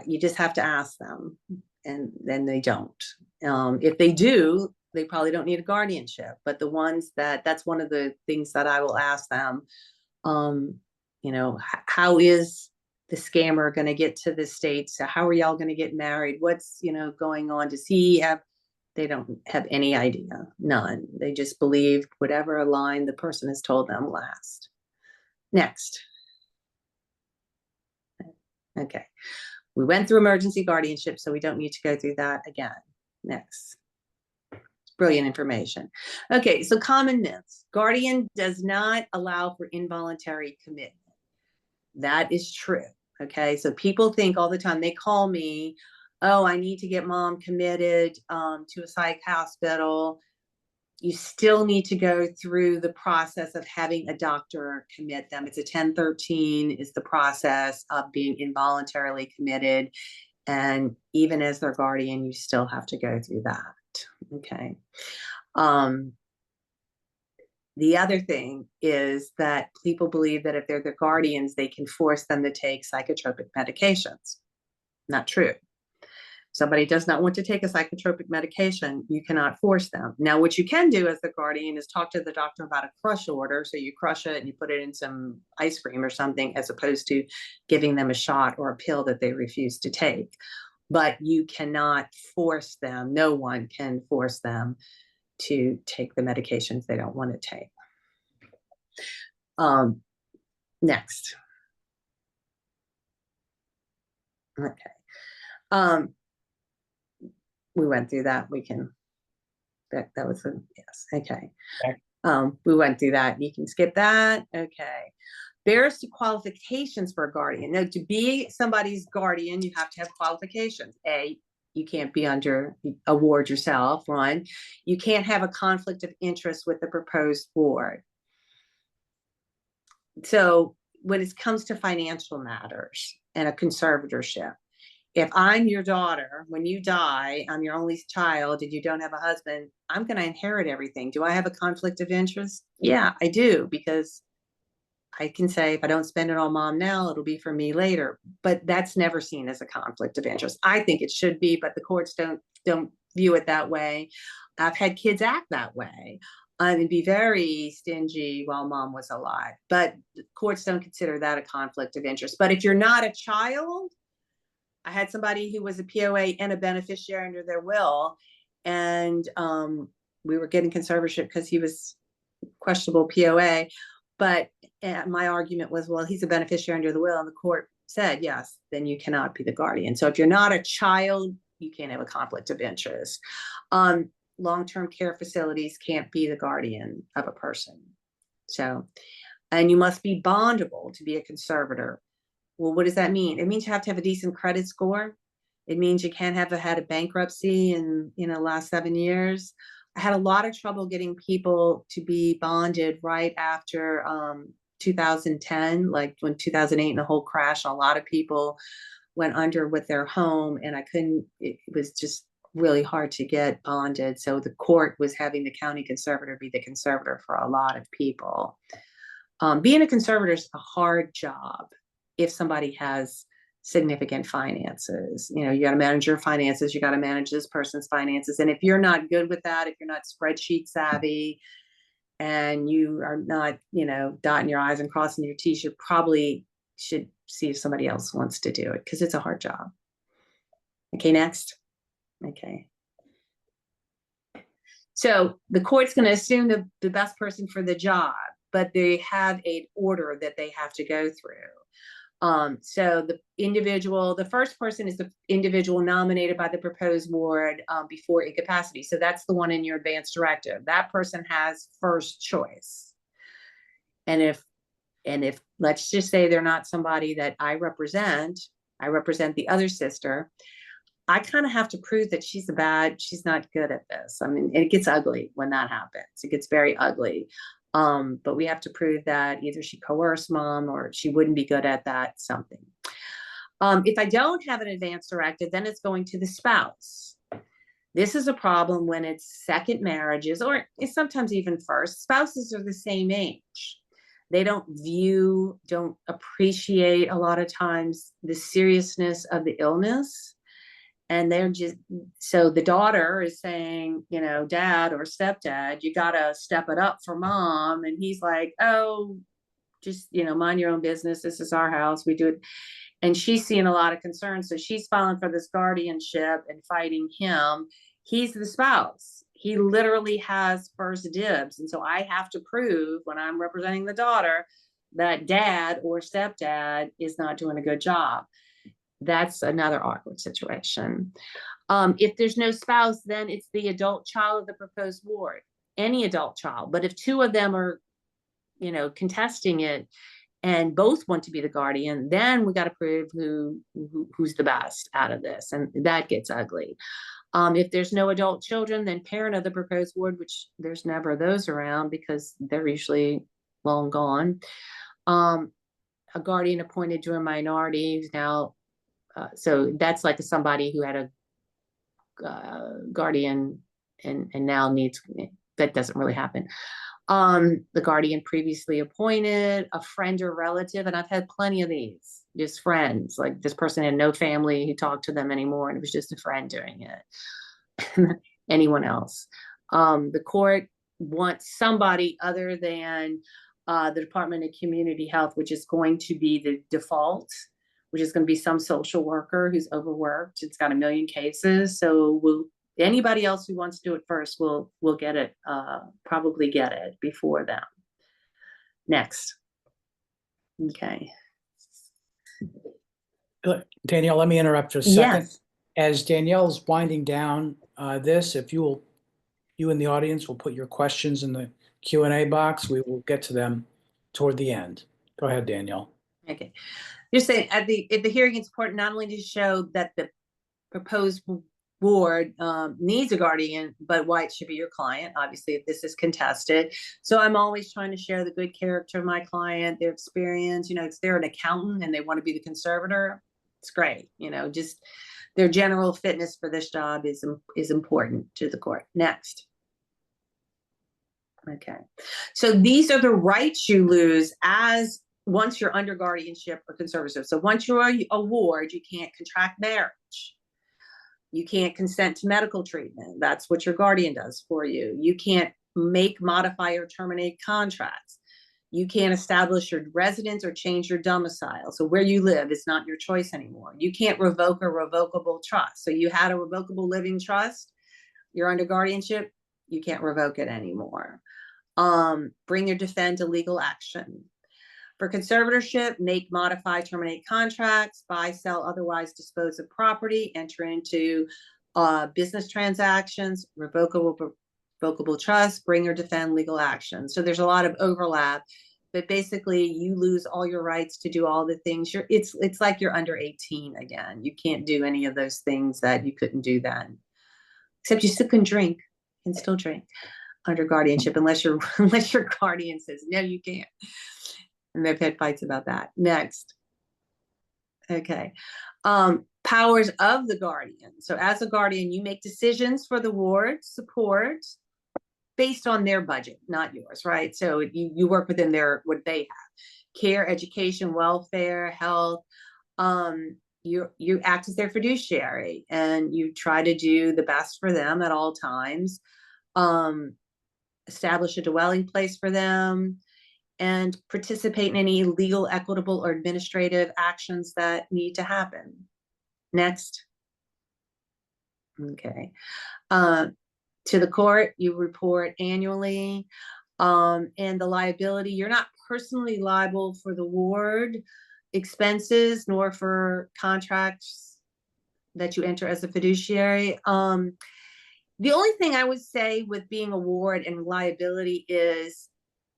You just have to ask them, and then they don't. If they do, they probably don't need a guardianship. But the ones that's one of the things that I will ask them. You know, how is the scammer going to get to the States? So how are y'all going to get married? What's, you know, going on? Does he have? They don't have any idea. None. They just believe whatever line the person has told them last. Next. Okay. We went through emergency guardianship, so we don't need to go through that again. Next. Brilliant information. Okay, so common myths. Guardian does not allow for involuntary commitment. That is true. Okay, so people think all the time, they call me, oh, I need to get mom committed to a psych hospital. You still need to go through the process of having a doctor commit them. It's a 1013 is the process of being involuntarily committed. And even as their guardian, you still have to go through that. Okay. The other thing is that people believe that if they're the guardians, they can force them to take psychotropic medications. Not true. Somebody does not want to take a psychotropic medication, you cannot force them. Now, what you can do as the guardian is talk to the doctor about a crush order. So you crush it and you put it in some ice cream or something, as opposed to giving them a shot or a pill that they refuse to take. But you cannot force them. No one can force them to take the medications they don't want to take. Next. Okay. We went through that. We can, that was a yes. Okay. We went through that. You can skip that. Okay. There's qualifications for a guardian. Now, to be somebody's guardian, you have to have qualifications. You can't be under a ward yourself. One, you can't have a conflict of interest with the proposed ward. So when it comes to financial matters and a conservatorship, if I'm your daughter, when you die, I'm your only child and you don't have a husband, I'm going to inherit everything. Do I have a conflict of interest? Yeah, I do, because I can say if I don't spend it on mom now, it'll be for me later. But that's never seen as a conflict of interest. I think it should be, but the courts don't view it that way. I've had kids act that way and be very stingy while mom was alive. But courts don't consider that a conflict of interest. But if you're not a child, I had somebody who was a POA and a beneficiary under their will, and we were getting conservatorship because he was questionable POA. But my argument was, well, he's a beneficiary under the will, and the court said, yes, then you cannot be the guardian. So if you're not a child, you can't have a conflict of interest. Long-term care facilities can't be the guardian of a person. So, and you must be bondable to be a conservator. Well, what does that mean? It means you have to have a decent credit score. It means you can't have had a bankruptcy in last 7 years. I had a lot of trouble getting people to be bonded right after 2010, like when 2008 and the whole crash. A lot of people went under with their home, and it was just really hard to get bonded. So the court was having the county conservator be the conservator for a lot of people. Being a conservator is a hard job if somebody has significant finances. You got to manage your finances, you got to manage this person's finances. And if you're not good with that, if you're not spreadsheet savvy and you are not, dotting your I's and crossing your T's, you probably should see if somebody else wants to do it, because it's a hard job. Okay, next. Okay. So the court's going to assume the best person for the job, but they have an order that they have to go through. So the first person is the individual nominated by the proposed board before incapacity. So that's the one in your advance directive. That person has first choice. And if let's just say they're not somebody that I represent the other sister, I kind of have to prove that she's not good at this. I mean, it gets ugly when that happens. It gets very ugly. But we have to prove that either she coerced mom or she wouldn't be good at that something. If I don't have an advance directive, then it's going to the spouse. This is a problem when it's second marriages, or it's sometimes even first. Spouses are the same age. They don't appreciate a lot of times the seriousness of the illness. And so the daughter is saying, dad or stepdad, you got to step it up for mom. And he's like, oh, just, mind your own business. This is our house. We do it. And she's seeing a lot of concern. So she's filing for this guardianship and fighting him. He's the spouse. He literally has first dibs. And so I have to prove when I'm representing the daughter that dad or stepdad is not doing a good job. That's another awkward situation. If there's no spouse, then it's the adult child of the proposed ward, any adult child. But if two of them are, contesting it and both want to be the guardian, then we got to prove who's the best out of this. And that gets ugly. If there's no adult children, then parent of the proposed ward, which there's never those around because they're usually long gone. A guardian appointed to a minority now. So that's like somebody who had a guardian and now needs, that doesn't really happen. The guardian previously appointed, a friend or relative, and I've had plenty of these, just friends, like this person had no family who talked to them anymore, and it was just a friend doing it. Anyone else. The court wants somebody other than the Department of Community Health, which is going to be the default, which is going to be some social worker who's overworked. It's got 1 million cases. So anybody else who wants to do it first will get it, probably get it before them. Next. Okay. Danielle, let me interrupt for a second. Yes. As Danielle's winding down this, if you in the audience will put your questions in the Q&A box, we will get to them toward the end. Go ahead, Danielle. Okay. You're saying at the hearing, it's important not only to show that the proposed board needs a guardian, but why it should be your client, obviously, if this is contested. So I'm always trying to share the good character of my client, their experience. If they're an accountant and they want to be the conservator, it's great. Just their general fitness for this job is important to the court. Next. Okay. So these are the rights you lose as once you're under guardianship or conservatorship. So once you're a ward, you can't contract marriage. You can't consent to medical treatment. That's what your guardian does for you. You can't make, modify, or terminate contracts. You can't establish your residence or change your domicile. So where you live is not your choice anymore. You can't revoke a revocable trust. So you had a revocable living trust, you're under guardianship, you can't revoke it anymore. Bring or defend a legal action. For conservatorship, make, modify, terminate contracts, buy, sell, otherwise dispose of property, enter into business transactions, revocable trust, bring or defend legal action. So there's a lot of overlap, but basically you lose all your rights to do all the things. It's like you're under 18 again. You can't do any of those things that you couldn't do then, except you still can drink. You can still drink under guardianship unless your guardian says no, you can't. And they've had fights about that. Next. Okay. Powers of the guardian. So as a guardian, you make decisions for the ward support based on their budget, not yours, right? So you work within what they have. Care, education, welfare, health. You act as their fiduciary and you try to do the best for them at all times. Establish a dwelling place for them, and participate in any legal, equitable, or administrative actions that need to happen. Next. Okay. To the court, you report annually. And the liability, you're not personally liable for the ward expenses, nor for contracts that you enter as a fiduciary. The only thing I would say with being a ward and liability is,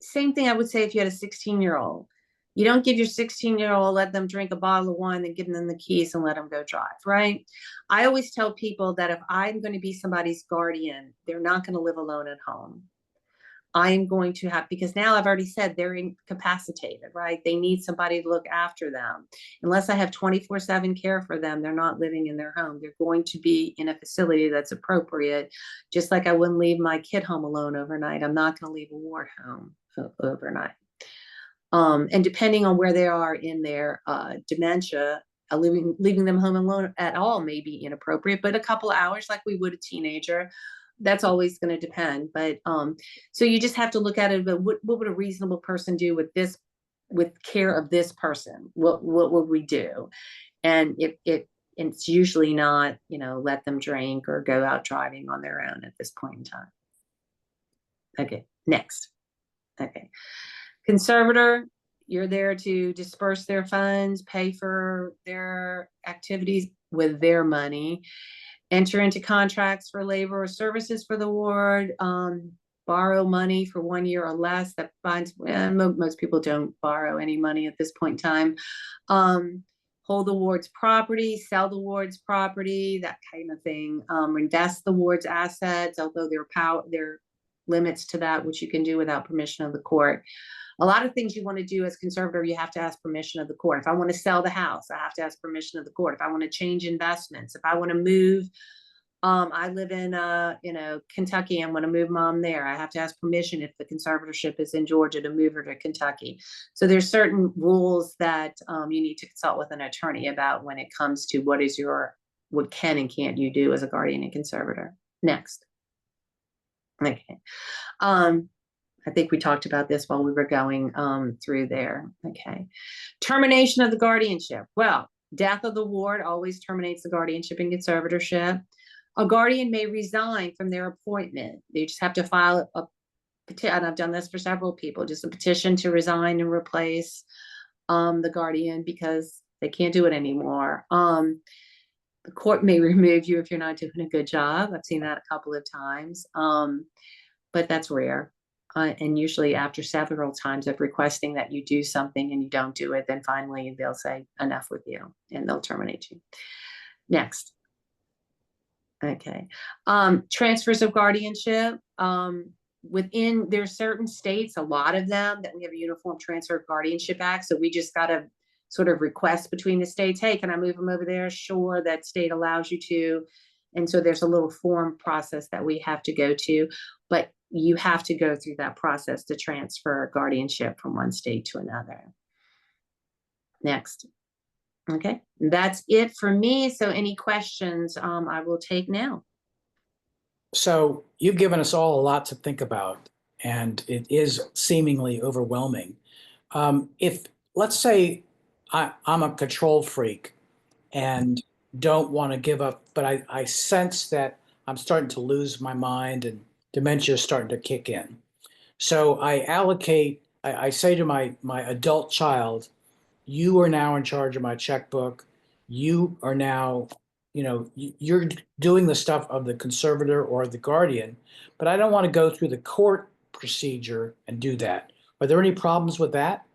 same thing I would say if you had a 16-year-old. You don't give your 16-year-old, let them drink a bottle of wine, then give them the keys and let them go drive, right? I always tell people that if I'm going to be somebody's guardian, they're not going to live alone at home. I'm going to have, because now I've already said they're incapacitated, right? They need somebody to look after them. Unless I have 24/7 care for them, they're not living in their home. They're going to be in a facility that's appropriate. Just like I wouldn't leave my kid home alone overnight. I'm not going to leave a ward home overnight. And depending on where they are in their dementia, leaving them home alone at all may be inappropriate, but a couple of hours like we would a teenager, that's always going to depend. But so you just have to look at it, but what would a reasonable person do with this, with care of this person? What would we do? And it's usually not, let them drink or go out driving on their own at this point in time. Okay, next. Okay. Conservator, you're there to disperse their funds, pay for their activities with their money, enter into contracts for labor or services for the ward, borrow money for 1 year or less. That finds, most people don't borrow any money at this point in time. Hold the ward's property, sell the ward's property, that kind of thing. Invest the ward's assets, although there are limits to that, which you can do without permission of the court. A lot of things you want to do as conservator, you have to ask permission of the court. If I want to sell the house, I have to ask permission of the court. If I want to change investments, if I want to move, I live in Kentucky, I'm going to move mom there, I have to ask permission if the conservatorship is in Georgia to move her to Kentucky. So there's certain rules that you need to consult with an attorney about when it comes to what can and can't you do as a guardian and conservator. Next. Okay. I think we talked about this while we were going through there. Okay. Termination of the guardianship. Well, death of the ward always terminates the guardianship and conservatorship. A guardian may resign from their appointment. They just have to file a petition, and I've done this for several people, just a petition to resign and replace the guardian because they can't do it anymore. The court may remove you if you're not doing a good job. I've seen that a couple of times, but that's rare. And usually after several times of requesting that you do something and you don't do it, then finally they'll say enough with you and they'll terminate you. Next. Okay. Transfers of guardianship. There's certain states, a lot of them, that we have a Uniform Transfer of Guardianship Act. So we just got to sort of request between the states, hey, can I move them over there? Sure, that state allows you to. And so there's a little form process that we have to go to, but you have to go through that process to transfer guardianship from one state to another. next. Okay, that's it for me. So any questions I will take now. So you've given us all a lot to think about, and it is seemingly overwhelming. If, let's say, I'm a control freak and don't want to give up, but I sense that I'm starting to lose my mind and dementia is starting to kick in. So I say to my adult child, you are now in charge of my checkbook. You are now, you're doing the stuff of the conservator or the guardian, but I don't want to go through the court procedure and do that. Are there any problems with that?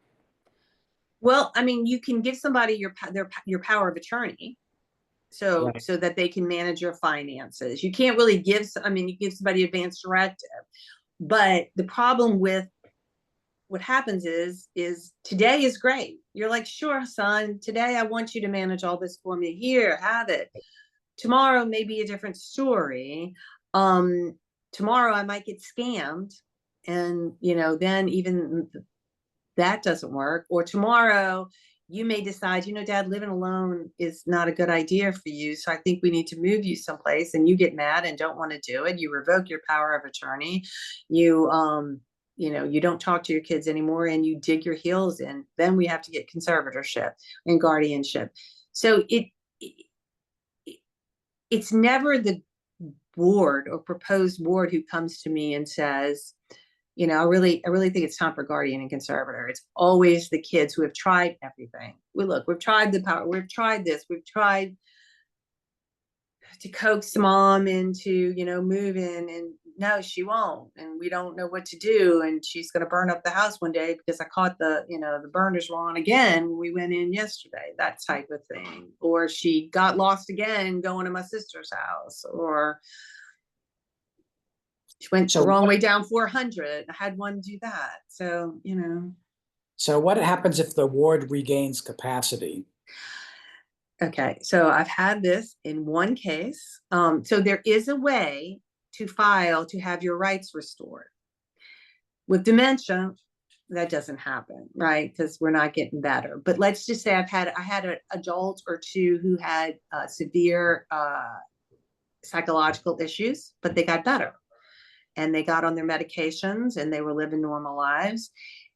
Well, I mean, you can give somebody your power of attorney, so Right. so that they can manage your finances. You can't really give, I mean, you give somebody advance directive, but the problem with what happens is today is great. You're like, sure, son, today I want you to manage all this for me. Here, have it. Tomorrow may be a different story. Tomorrow I might get scammed, and then even that doesn't work. Or tomorrow you may decide, Dad, living alone is not a good idea for you. So I think we need to move you someplace, and you get mad and don't want to do it. You revoke your power of attorney. You don't talk to your kids anymore, and you dig your heels in. Then we have to get conservatorship and guardianship. So it's never the board or proposed board who comes to me and says, I really think it's time for guardian and conservator. It's always the kids who have tried everything. We've tried the power, we've tried this, we've tried to coax mom into, moving, and no, she won't. And we don't know what to do. And she's going to burn up the house one day because I caught the burners were on again. We went in yesterday, that type of thing. Or she got lost again going to my sister's house, or she went the wrong way down 400. I had one do that. So, So what happens if the ward regains capacity? Okay, so I've had this in one case. So there is a way to file to have your rights restored. With dementia, that doesn't happen, right? Because we're not getting better. But let's just say I had an adult or two who had severe psychological issues, but they got better. And they got on their medications and they were living normal lives.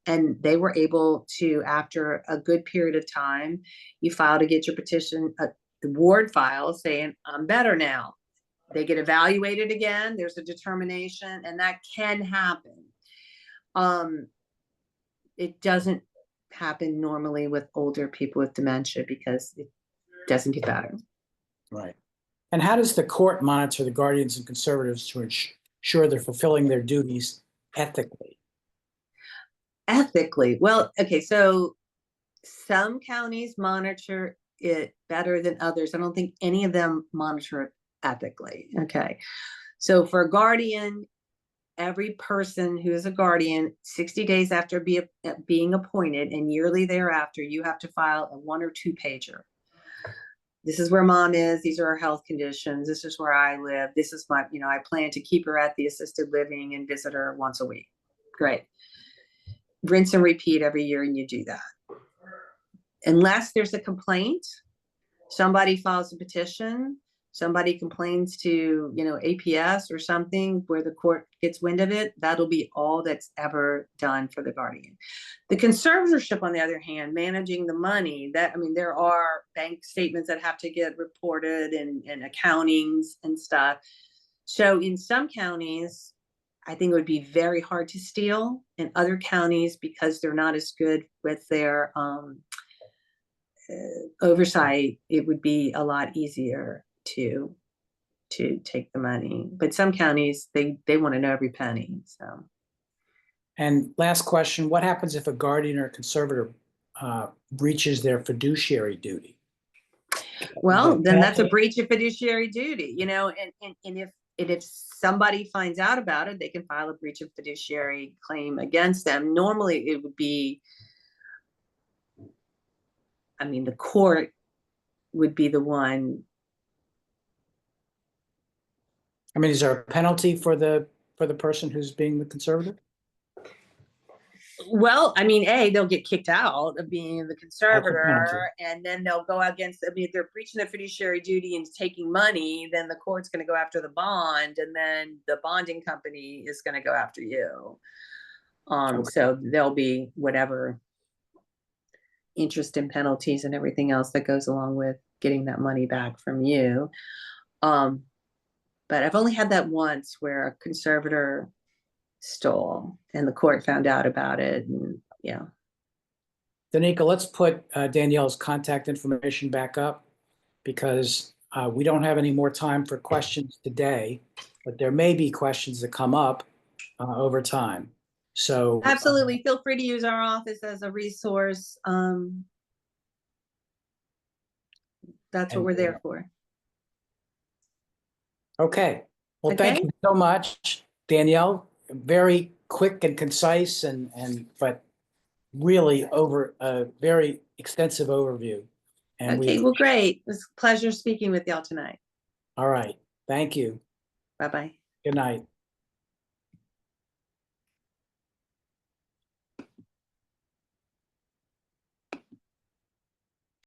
And they were able to, after a good period of time, you file to get your petition, the ward file saying, I'm better now. They get evaluated again. There's a determination, and that can happen. It doesn't happen normally with older people with dementia because it doesn't get better. Right. And how does the court monitor the guardians and conservators to ensure they're fulfilling their duties ethically? Ethically, well, okay, so some counties monitor it better than others. I don't think any of them monitor it ethically. Okay, so for a guardian, every person who is a guardian, 60 days after being appointed and yearly thereafter, you have to file a 1 or 2 pager. This is where mom is. These are her health conditions. This is where I live. This is my, I plan to keep her at the assisted living and visit her once a week. Great. Rinse and repeat every year, and you do that. Unless there's a complaint, somebody files a petition, somebody complains to, APS or something where the court gets wind of it, that'll be all that's ever done for the guardian. The conservatorship, on the other hand, managing the money, there are bank statements that have to get reported and accountings and stuff. So in some counties, I think it would be very hard to steal. In other counties, because they're not as good with their oversight, it would be a lot easier to take the money. But some counties, they want to know every penny. So. And last question, what happens if a guardian or conservator breaches their fiduciary duty? Well, then that's a breach of fiduciary duty, and if somebody finds out about it, they can file a breach of fiduciary claim against them. Normally it would be, the court would be the one. Is there a penalty for the person who's being the conservator? Well, I mean, they'll get kicked out of being the penalty. conservator, and then they'll go against, I mean, if they're breaching their fiduciary duty and taking money, then the court's gonna go after the bond, and then the bonding company is gonna go after you. Okay. So there'll be whatever interest and penalties and everything else that goes along with getting that money back from you. But I've only had that once where a conservator stole and the court found out about it, and yeah. Danica, let's put Danielle's contact information back up, because we don't have any more time for questions today, but there may be questions that come up over time. So Absolutely, feel free to use our office as a resource. That's what we're there for. Okay. Well, thank Okay. you so much, Danielle. Very quick and concise, but really over a very extensive overview. And Okay, well, great. It was a pleasure speaking with y'all tonight. all right. Thank you. Bye-bye. Good night.